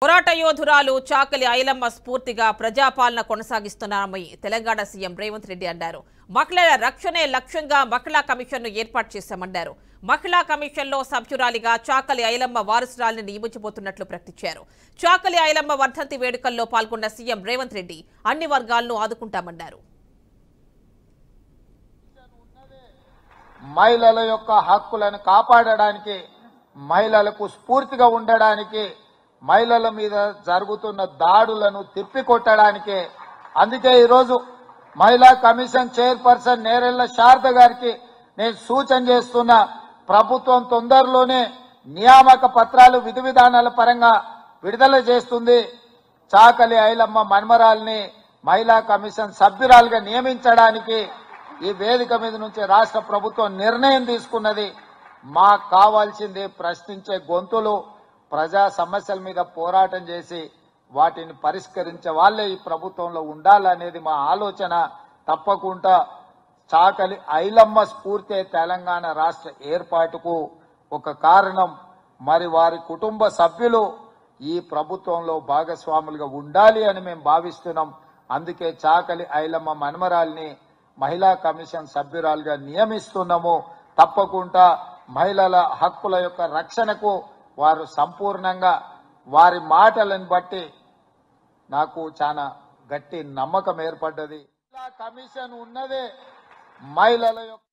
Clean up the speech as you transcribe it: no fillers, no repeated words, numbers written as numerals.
పోరాట యోధురాలు చాకలి ఐలమ్మ స్ఫూర్తిగా ప్రజాపాలన కొనసాగిస్తున్నామని తెలంగాణ సీఎం రేవంత్ రెడ్డి అన్నారు. మహిళల రక్షణే లక్ష్యంగా మహిళా కమిషన్ను ఏర్పాటు చేశామన్నారు. మహిళా కమిషన్లో సభ్యురాలిగా చాకలి ఐలమ్మ వారసురాలిని నియమించబోతున్నట్లు ప్రకటించారు. చాకలి ఐలమ్మ వర్ధంతి వేడుకల్లో పాల్గొన్న సీఎం రేవంత్ రెడ్డి అన్ని వర్గాలను ఆదుకుంటామన్నారు. మహిళల యొక్క హక్కులను కాపాడడానికి, మహిళలకు స్ఫూర్తిగా ఉండడానికి, మహిళల మీద జరుగుతున్న దాడులను తిప్పికొట్టడానికి, అందుకే ఈరోజు మహిళా కమిషన్ చైర్పర్సన్ నేరెళ్ల శారద గారికి నేను సూచన చేస్తున్న, ప్రభుత్వం తొందరలోనే నియామక పత్రాలు విధి విధానాల పరంగా విడుదల చేస్తుంది. చాకలి ఐలమ్మ మన్మరాల్ని మహిళా కమిషన్ సభ్యురాలుగా నియమించడానికి ఈ వేదిక మీద నుంచి రాష్ట్ర ప్రభుత్వం నిర్ణయం తీసుకున్నది. మాకు కావాల్సింది ప్రశ్నించే గొంతులు, ప్రజా సమస్యల మీద పోరాటం చేసి వాటిని పరిష్కరించే వాళ్ళే ఈ ప్రభుత్వంలో ఉండాలనేది మా ఆలోచన. తప్పకుండా చాకలి ఐలమ్మ స్ఫూర్తి తెలంగాణ రాష్ట్ర ఏర్పాటుకు ఒక కారణం. మరి వారి కుటుంబ సభ్యులు ఈ ప్రభుత్వంలో భాగస్వాములుగా ఉండాలి అని మేము భావిస్తున్నాం. అందుకే చాకలి ఐలమ్మ మన్మరాల్ని మహిళా కమిషన్ సభ్యురాలుగా నియమిస్తున్నాము. తప్పకుండా మహిళల హక్కుల యొక్క రక్షణకు వారు సంపూర్ణంగా, వారి మాటలను బట్టి నాకు చాలా గట్టి నమ్మకం ఏర్పడ్డది. మహిళా కమిషన్ ఉన్నదే మహిళల యొక్క